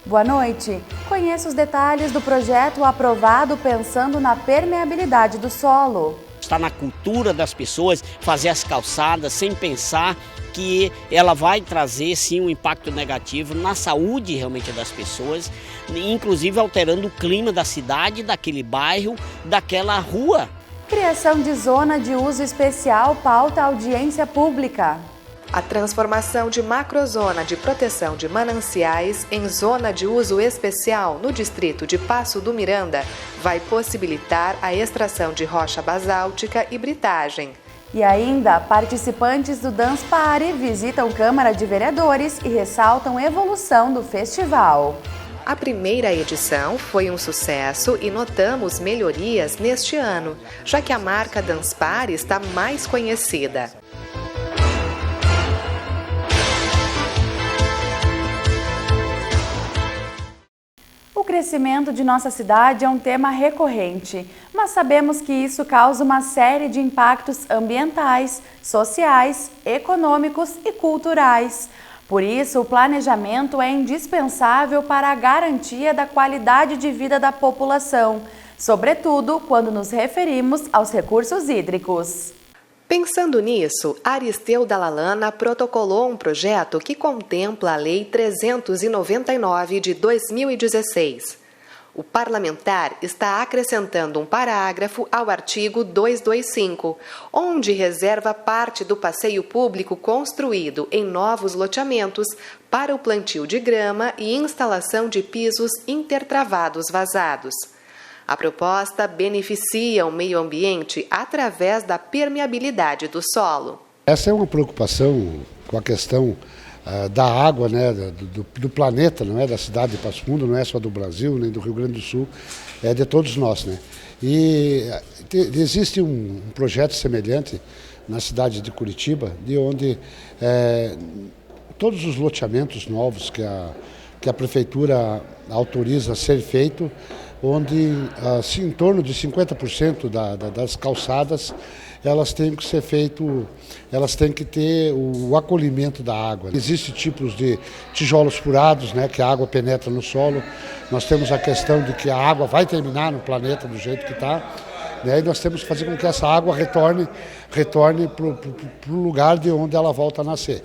Boa noite. Conheça os detalhes do projeto aprovado pensando na permeabilidade do solo. Está na cultura das pessoas fazer as calçadas sem pensar que ela vai trazer sim um impacto negativo na saúde realmente das pessoas, inclusive alterando o clima da cidade, daquele bairro, daquela rua. Criação de zona de uso especial pauta audiência pública. A transformação de macrozona de proteção de mananciais em zona de uso especial no distrito de Passo do Miranda vai possibilitar a extração de rocha basáltica e britagem. E ainda, participantes do Dance Party visitam Câmara de Vereadores e ressaltam evolução do festival. A primeira edição foi um sucesso e notamos melhorias neste ano, já que a marca Dance Party está mais conhecida. O crescimento de nossa cidade é um tema recorrente, mas sabemos que isso causa uma série de impactos ambientais, sociais, econômicos e culturais. Por isso, o planejamento é indispensável para a garantia da qualidade de vida da população, sobretudo quando nos referimos aos recursos hídricos. Pensando nisso, Aristeu Dalalana protocolou um projeto que contempla a Lei 399 de 2016. O parlamentar está acrescentando um parágrafo ao artigo 225, onde reserva parte do passeio público construído em novos loteamentos para o plantio de grama e instalação de pisos intertravados vazados. A proposta beneficia o meio ambiente através da permeabilidade do solo. Essa é uma preocupação com a questão da água, né, do planeta, não é da cidade de Passo Fundo, não é só do Brasil, nem do Rio Grande do Sul, é de todos nós, né? E existe um projeto semelhante na cidade de Curitiba, de onde todos os loteamentos novos que a prefeitura autoriza a ser feito, onde assim, em torno de 50% das calçadas elas têm que ser feito, elas têm que ter o acolhimento da água. Existem tipos de tijolos furados, né, que a água penetra no solo. Nós temos a questão de que a água vai terminar no planeta do jeito que está, né, e nós temos que fazer com que essa água retorne para o lugar de onde ela volta a nascer.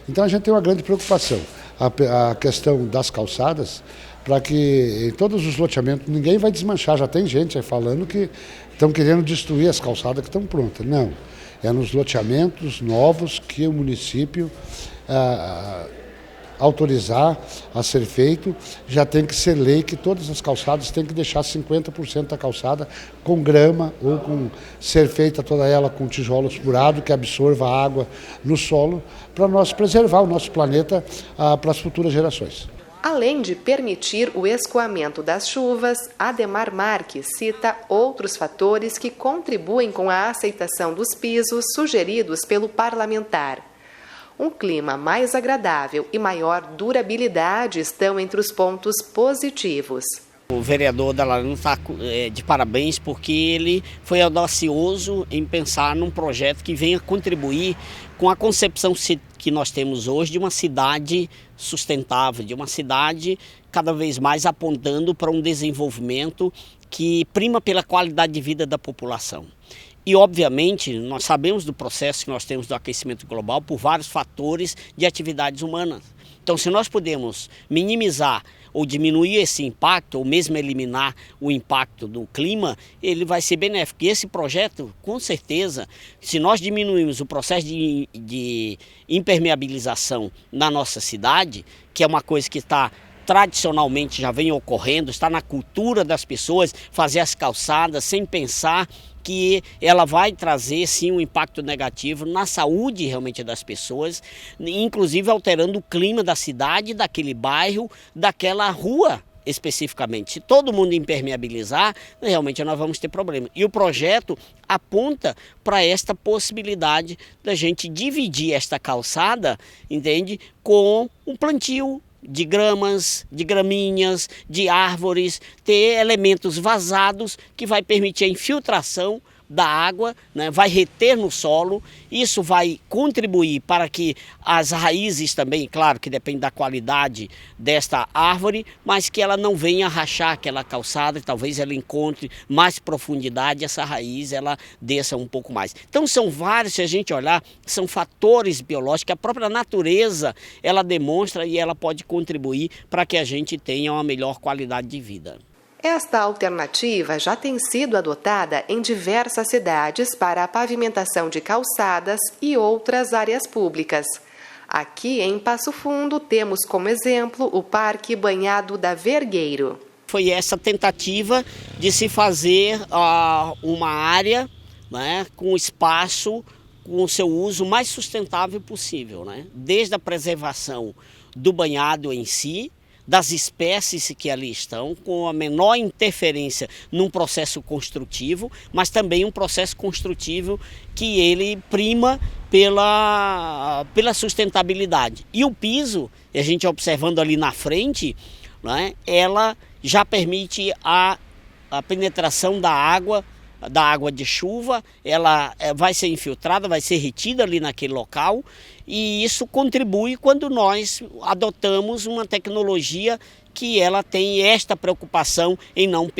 Então a gente tem uma grande preocupação, a questão das calçadas, para que em todos os loteamentos ninguém vai desmanchar. Já tem gente aí falando que estão querendo destruir as calçadas que estão prontas. Não, é nos loteamentos novos que o município autorizar a ser feito, já tem que ser lei que todas as calçadas têm que deixar 50% da calçada com grama ou ser feita toda ela com tijolos furados que absorva a água no solo, para nós preservar o nosso planeta para as futuras gerações. Além de permitir o escoamento das chuvas, Ademar Marques cita outros fatores que contribuem com a aceitação dos pisos sugeridos pelo parlamentar. Um clima mais agradável e maior durabilidade estão entre os pontos positivos. O vereador Dalalana está de parabéns porque ele foi audacioso em pensar num projeto que venha contribuir com a concepção que nós temos hoje de uma cidade sustentável, de uma cidade cada vez mais apontando para um desenvolvimento que prima pela qualidade de vida da população. E, obviamente, nós sabemos do processo que nós temos do aquecimento global por vários fatores de atividades humanas. Então, se nós podemos minimizar ou diminuir esse impacto, ou mesmo eliminar o impacto do clima, ele vai ser benéfico. E esse projeto, com certeza, se nós diminuirmos o processo de impermeabilização na nossa cidade, que é uma coisa que tradicionalmente já vem ocorrendo, está na cultura das pessoas fazer as calçadas sem pensar que ela vai trazer sim um impacto negativo na saúde realmente das pessoas, inclusive alterando o clima da cidade, daquele bairro, daquela rua especificamente. Se todo mundo impermeabilizar, realmente nós vamos ter problema. E o projeto aponta para esta possibilidade da gente dividir esta calçada, entende, com um plantio de gramas, de graminhas, de árvores, ter elementos vazados que vai permitir a infiltração da água, né, vai reter no solo, isso vai contribuir para que as raízes também, claro que depende da qualidade desta árvore, mas que ela não venha rachar aquela calçada, talvez ela encontre mais profundidade, essa raiz ela desça um pouco mais. Então são vários, se a gente olhar, são fatores biológicos que a própria natureza ela demonstra e ela pode contribuir para que a gente tenha uma melhor qualidade de vida. Esta alternativa já tem sido adotada em diversas cidades para a pavimentação de calçadas e outras áreas públicas. Aqui em Passo Fundo temos como exemplo o Parque Banhado da Vergueiro. Foi essa tentativa de se fazer uma área, né, com espaço, com o seu uso mais sustentável possível, né? Desde a preservação do banhado em si, das espécies que ali estão, com a menor interferência num processo construtivo, mas também um processo construtivo que ele prima pela sustentabilidade. E o piso, a gente observando ali na frente, né, ela já permite a penetração da água de chuva, ela vai ser infiltrada, vai ser retida ali naquele local, e isso contribui quando nós adotamos uma tecnologia que ela tem esta preocupação em não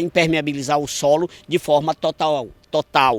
impermeabilizar o solo de forma total,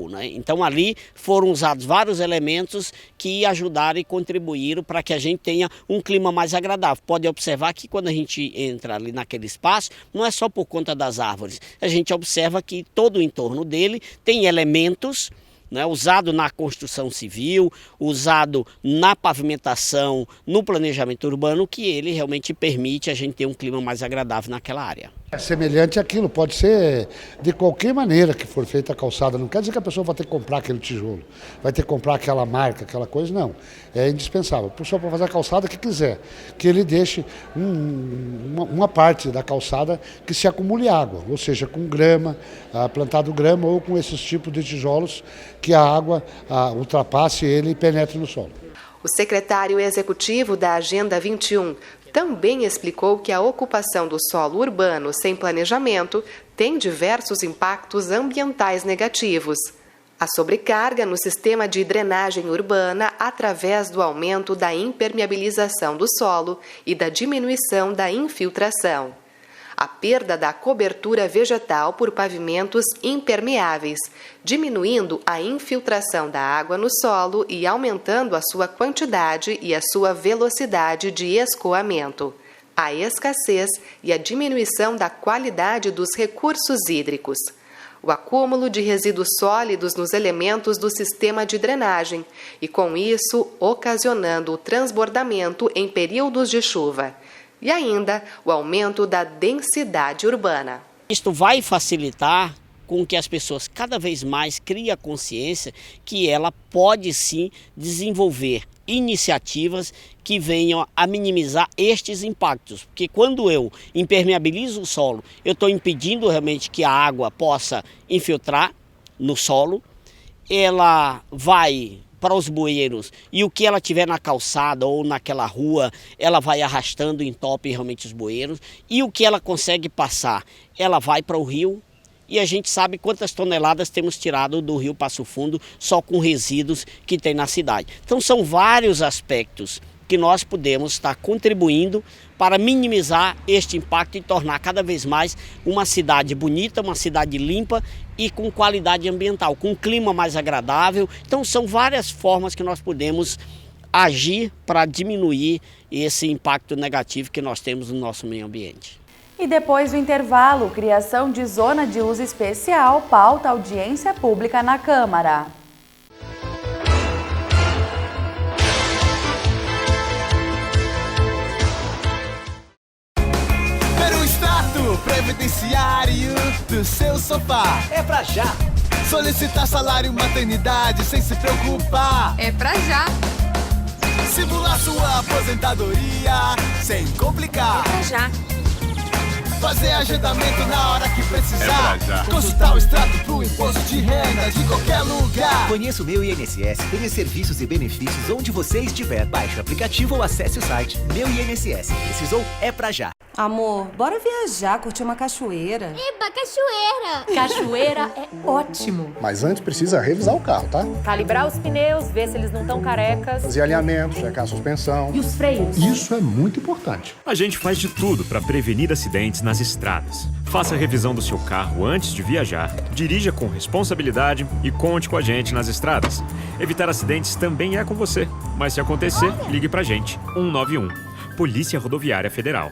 né? Então ali foram usados vários elementos que ajudaram e contribuíram para que a gente tenha um clima mais agradável. Pode observar que quando a gente entra ali naquele espaço, não é só por conta das árvores, a gente observa que todo o entorno dele tem elementos, né, usado na construção civil, usado na pavimentação, no planejamento urbano, que ele realmente permite a gente ter um clima mais agradável naquela área. É semelhante àquilo, pode ser de qualquer maneira que for feita a calçada, não quer dizer que a pessoa vai ter que comprar aquele tijolo, vai ter que comprar aquela marca, aquela coisa, não. É indispensável. A pessoa pode fazer a calçada que quiser, que ele deixe uma parte da calçada que se acumule água, ou seja, com grama, plantado grama ou com esses tipos de tijolos que a água ultrapasse ele e penetre no solo. O secretário executivo da Agenda 21 também explicou que a ocupação do solo urbano sem planejamento tem diversos impactos ambientais negativos. A sobrecarga no sistema de drenagem urbana através do aumento da impermeabilização do solo e da diminuição da infiltração. A perda da cobertura vegetal por pavimentos impermeáveis, diminuindo a infiltração da água no solo e aumentando a sua quantidade e a sua velocidade de escoamento. A escassez e a diminuição da qualidade dos recursos hídricos. O acúmulo de resíduos sólidos nos elementos do sistema de drenagem e, com isso, ocasionando o transbordamento em períodos de chuva. E ainda o aumento da densidade urbana. Isto vai facilitar com que as pessoas cada vez mais criem a consciência que ela pode sim desenvolver iniciativas que venham a minimizar estes impactos. Porque quando eu impermeabilizo o solo, eu estou impedindo realmente que a água possa infiltrar no solo, ela vai para os bueiros e o que ela tiver na calçada ou naquela rua, ela vai arrastando, entope realmente os bueiros, e o que ela consegue passar, ela vai para o rio, e a gente sabe quantas toneladas temos tirado do rio Passo Fundo só com resíduos que tem na cidade. Então são vários aspectos que nós podemos estar contribuindo para minimizar este impacto e tornar cada vez mais uma cidade bonita, uma cidade limpa e com qualidade ambiental, com um clima mais agradável. Então são várias formas que nós podemos agir para diminuir esse impacto negativo que nós temos no nosso meio ambiente. E depois do intervalo, criação de zona de uso especial pauta audiência pública na Câmara. Previdenciário do seu sofá. É pra já. Solicitar salário maternidade sem se preocupar. É pra já. Simular sua aposentadoria sem complicar. É pra já. fazer agendamento na hora que precisar. Consultar o extrato pro imposto de renda de qualquer lugar. Conheça o Meu INSS, tenha serviços e benefícios onde você estiver. Baixe o aplicativo ou acesse o site Meu INSS. Precisou? É pra já. Amor, bora viajar, curtir uma cachoeira. Eba, cachoeira! Cachoeira é ótimo. Mas antes precisa revisar o carro, tá? Calibrar os pneus, ver se eles não estão carecas. Fazer alinhamento, checar a suspensão. E os freios? Isso é muito importante. A gente faz de tudo para prevenir acidentes nas estradas. Faça a revisão do seu carro antes de viajar, dirija com responsabilidade e conte com a gente nas estradas. Evitar acidentes também é com você, mas se acontecer, ligue pra gente. 191. Polícia Rodoviária Federal.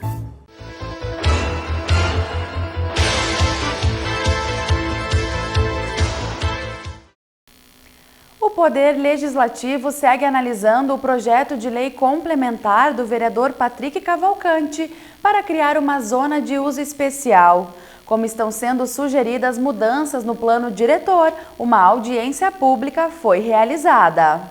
O Poder Legislativo segue analisando o projeto de lei complementar do vereador Patrick Cavalcante para criar uma zona de uso especial. Como estão sendo sugeridas mudanças no plano diretor, uma audiência pública foi realizada.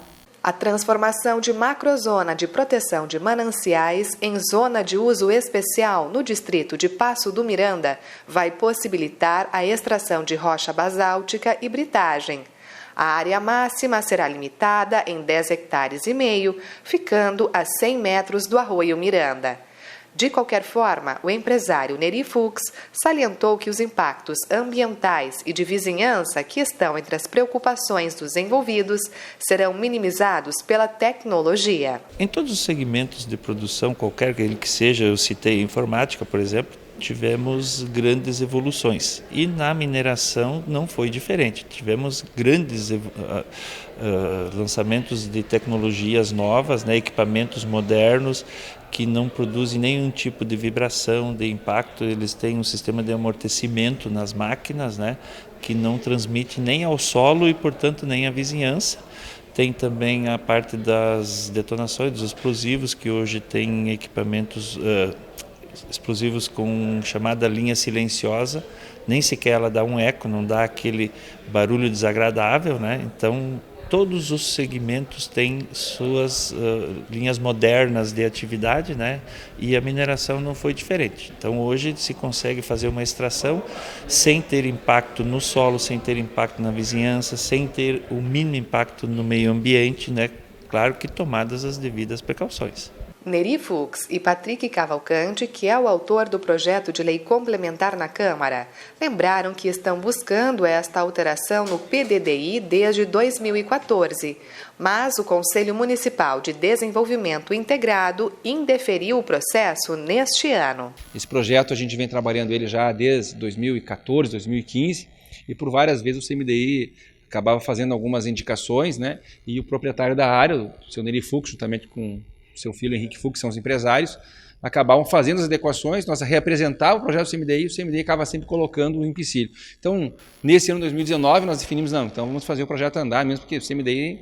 A transformação de macrozona de proteção de mananciais em zona de uso especial no distrito de Passo do Miranda vai possibilitar a extração de rocha basáltica e britagem. A área máxima será limitada em 10,5 hectares, ficando a 100 metros do Arroio Miranda. De qualquer forma, o empresário Neri Fux salientou que os impactos ambientais e de vizinhança que estão entre as preocupações dos envolvidos serão minimizados pela tecnologia. Em todos os segmentos de produção, qualquer que seja, eu citei a informática, por exemplo, tivemos grandes evoluções e na mineração não foi diferente. Tivemos grandes lançamentos de tecnologias novas, né, equipamentos modernos que não produzem nenhum tipo de vibração, de impacto. Eles têm um sistema de amortecimento nas máquinas, né, que não transmite nem ao solo e, portanto, nem à vizinhança. Tem também a parte das detonações, dos explosivos, que hoje tem equipamentos explosivos com chamada linha silenciosa, nem sequer ela dá um eco, não dá aquele barulho desagradável, né? Então, todos os segmentos têm suas linhas modernas de atividade, né? E a mineração não foi diferente. Então, hoje se consegue fazer uma extração sem ter impacto no solo, sem ter impacto na vizinhança, sem ter o mínimo impacto no meio ambiente, né? Claro que tomadas as devidas precauções. Neri Fux e Patrick Cavalcante, que é o autor do projeto de lei complementar na Câmara, lembraram que estão buscando esta alteração no PDDI desde 2014, mas o Conselho Municipal de Desenvolvimento Integrado indeferiu o processo neste ano. Esse projeto a gente vem trabalhando ele já desde 2014, 2015, e por várias vezes o CMDI acabava fazendo algumas indicações, né? E o proprietário da área, o seu Neri Fux, juntamente com seu filho Henrique Fux, são os empresários, acabavam fazendo as adequações, nós representávamos o projeto do CMDI e o CMDI acaba sempre colocando o empecilho. Então, nesse ano de 2019, nós definimos, não, então vamos fazer o projeto andar, mesmo porque o CMDI,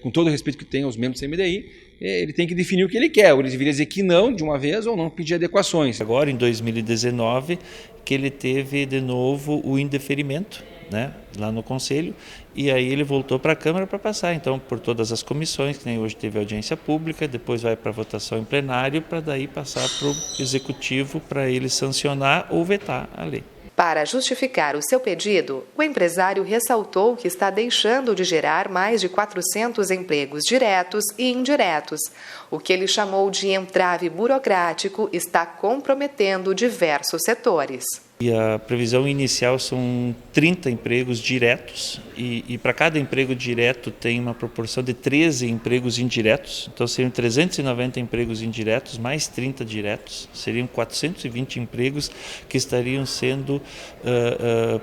com todo o respeito que tem aos membros do CMDI, ele tem que definir o que ele quer, ou ele deveria dizer que não de uma vez ou não pedir adequações. Agora, em 2019, que ele teve de novo o indeferimento, né, lá no Conselho, e aí ele voltou para a Câmara para passar, então, por todas as comissões, que nem hoje teve audiência pública, depois vai para votação em plenário, para daí passar para o Executivo para ele sancionar ou vetar a lei. Para justificar o seu pedido, o empresário ressaltou que está deixando de gerar mais de 400 empregos diretos e indiretos. O que ele chamou de entrave burocrático está comprometendo diversos setores. E a previsão inicial são 30 empregos diretos e para cada emprego direto tem uma proporção de 13 empregos indiretos. Então seriam 390 empregos indiretos mais 30 diretos. Seriam 420 empregos que estariam sendo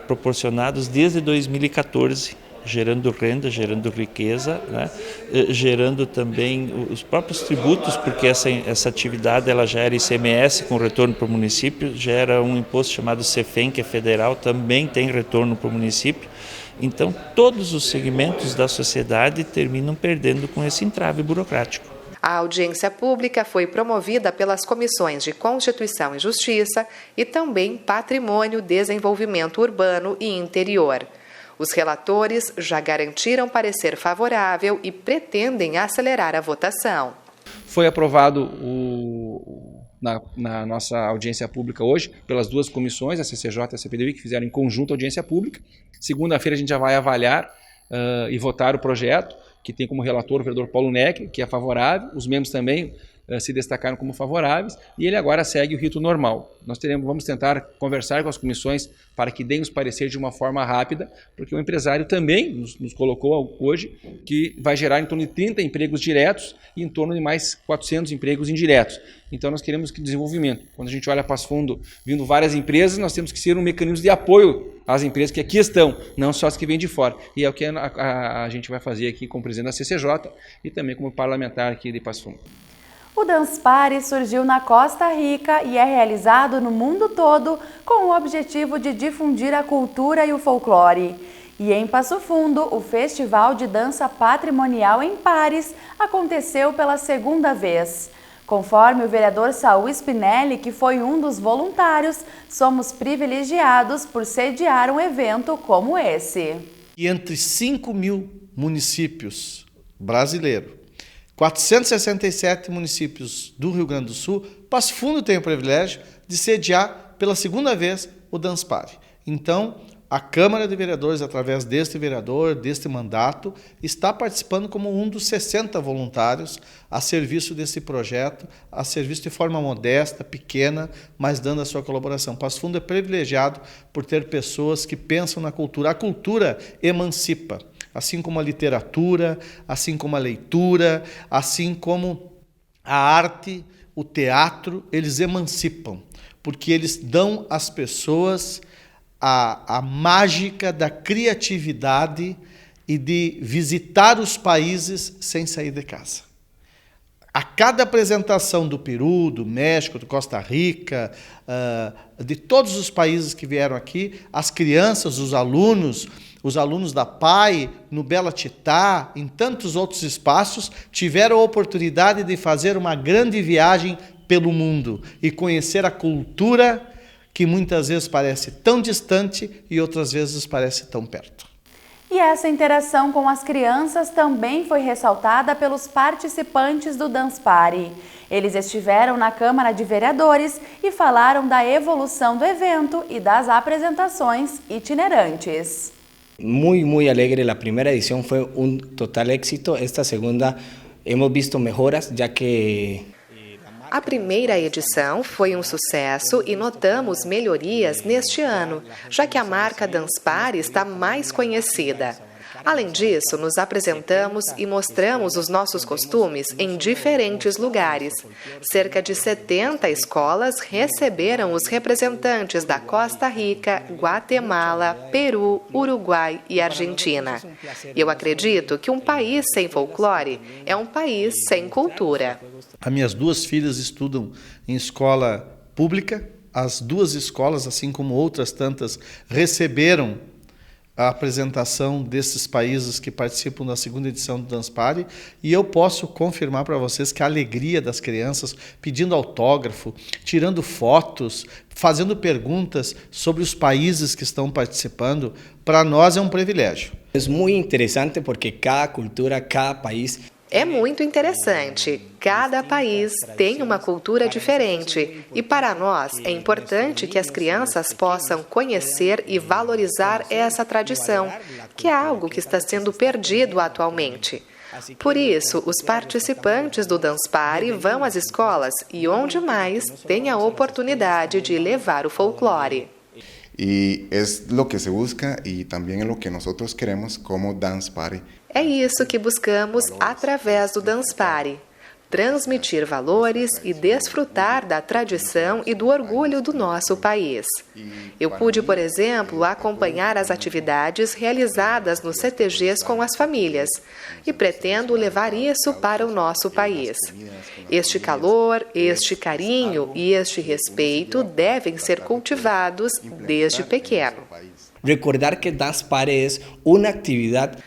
proporcionados desde 2014. Gerando renda, gerando riqueza, né? Gerando também os próprios tributos, porque essa atividade ela gera ICMS com retorno para o município, gera um imposto chamado CEFEM, que é federal, também tem retorno para o município. Então, todos os segmentos da sociedade terminam perdendo com esse entrave burocrático. A audiência pública foi promovida pelas comissões de Constituição e Justiça e também Patrimônio, Desenvolvimento Urbano e Interior. Os relatores já garantiram parecer favorável e pretendem acelerar a votação. Foi aprovado o na nossa audiência pública hoje, pelas duas comissões, a CCJ e a CPDI, que fizeram em conjunto a audiência pública. Segunda-feira a gente já vai avaliar e votar o projeto, que tem como relator o vereador Paulo Necri, que é favorável, os membros também se destacaram como favoráveis, e ele agora segue o rito normal. Nós vamos tentar conversar com as comissões para que deem os pareceres de uma forma rápida, porque o empresário também nos colocou hoje que vai gerar em torno de 30 empregos diretos e em torno de mais 400 empregos indiretos. Então nós queremos que desenvolvimento. Quando a gente olha Passo Fundo vindo várias empresas, nós temos que ser um mecanismo de apoio às empresas que aqui estão, não só as que vêm de fora. E é o que a gente vai fazer aqui como presidente da CCJ e também como parlamentar aqui de Passo Fundo. O Dance Party surgiu na Costa Rica e é realizado no mundo todo com o objetivo de difundir a cultura e o folclore. E em Passo Fundo, o Festival de Dança Patrimonial em Pares aconteceu pela segunda vez. Conforme o vereador Saul Spinelli, que foi um dos voluntários, somos privilegiados por sediar um evento como esse. E entre 5.000 municípios brasileiros, 467 municípios do Rio Grande do Sul, Passo Fundo tem o privilégio de sediar pela segunda vez o Dance Party. Então, a Câmara de Vereadores, através deste vereador, deste mandato, está participando como um dos 60 voluntários a serviço desse projeto, a serviço de forma modesta, pequena, mas dando a sua colaboração. Passo Fundo é privilegiado por ter pessoas que pensam na cultura. A cultura emancipa. Assim como a literatura, assim como a leitura, assim como a arte, o teatro, eles emancipam, porque eles dão às pessoas a mágica da criatividade e de visitar os países sem sair de casa. A cada apresentação do Peru, do México, do Costa Rica, de todos os países que vieram aqui, as crianças, os alunos da PAI, no Bela Titá, em tantos outros espaços, tiveram a oportunidade de fazer uma grande viagem pelo mundo e conhecer a cultura que muitas vezes parece tão distante e outras vezes parece tão perto. E essa interação com as crianças também foi ressaltada pelos participantes do Dance Party. Eles estiveram na Câmara de Vereadores e falaram da evolução do evento e das apresentações itinerantes. Muy alegre. La primera edición fue un total éxito. Esta segunda hemos visto mejoras, ya que a primeira edição foi um sucesso e notamos melhorias neste ano, já que a marca Dance Party está mais conhecida. Além disso, nos apresentamos e mostramos os nossos costumes em diferentes lugares. Cerca de 70 escolas receberam os representantes da Costa Rica, Guatemala, Peru, Uruguai e Argentina. Eu acredito que um país sem folclore é um país sem cultura. As minhas duas filhas estudam em escola pública. As duas escolas, assim como outras tantas, receberam a apresentação desses países que participam da segunda edição do Dance Party, e eu posso confirmar para vocês que a alegria das crianças pedindo autógrafo, tirando fotos, fazendo perguntas sobre os países que estão participando, para nós é um privilégio. É muito interessante porque cada cultura, cada país é muito interessante. Cada país tem uma cultura diferente e para nós é importante que as crianças possam conhecer e valorizar essa tradição, que é algo que está sendo perdido atualmente. Por isso, os participantes do Dance Party vão às escolas e onde mais tem a oportunidade de levar o folclore. E é o que se busca e também é o que nós queremos como Dance Party. É isso que buscamos através do Dance Party. Transmitir valores e desfrutar da tradição e do orgulho do nosso país. Eu pude, por exemplo, acompanhar as atividades realizadas nos CTGs com as famílias e pretendo levar isso para o nosso país. Este calor, este carinho e este respeito devem ser cultivados desde pequeno. Recordar que Dance Party é uma atividade.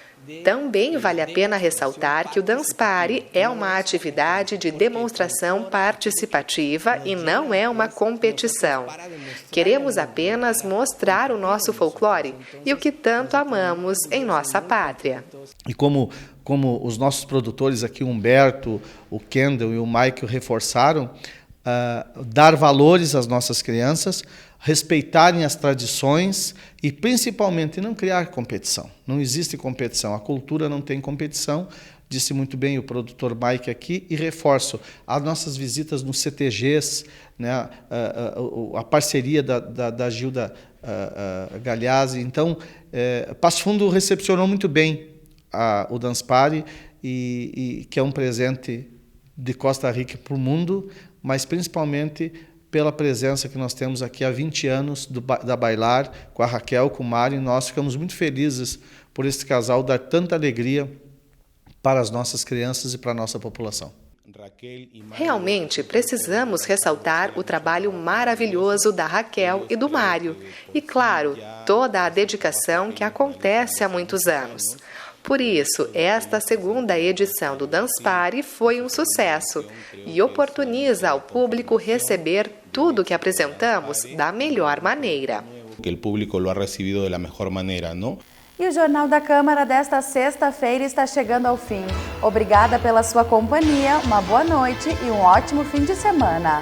Também vale a pena ressaltar que o Dance Party é uma atividade de demonstração participativa e não é uma competição. Queremos apenas mostrar o nosso folclore e o que tanto amamos em nossa pátria. E como os nossos produtores aqui, o Humberto, o Kendall e o Michael reforçaram, dar valores às nossas crianças, respeitarem as tradições e, principalmente, não criar competição. Não existe competição. A cultura não tem competição. Disse muito bem o produtor Mike aqui, e reforço as nossas visitas nos CTGs, né, a parceria da Gilda Galhazzi. Então, Passo Fundo recepcionou muito bem o Dance Party, e que é um presente de Costa Rica para o mundo, mas principalmente pela presença que nós temos aqui há 20 anos da Bailar, com a Raquel, com o Mário. Nós ficamos muito felizes por esse casal dar tanta alegria para as nossas crianças e para a nossa população. Realmente precisamos ressaltar o trabalho maravilhoso da Raquel e do Mário. E, claro, toda a dedicação que acontece há muitos anos. Por isso, esta segunda edição do Dance Party foi um sucesso e oportuniza ao público receber tudo que apresentamos da melhor maneira. Que o público lo ha recibido de la mejor manera, não? E o Jornal da Câmara desta sexta-feira está chegando ao fim. Obrigada pela sua companhia, uma boa noite e um ótimo fim de semana.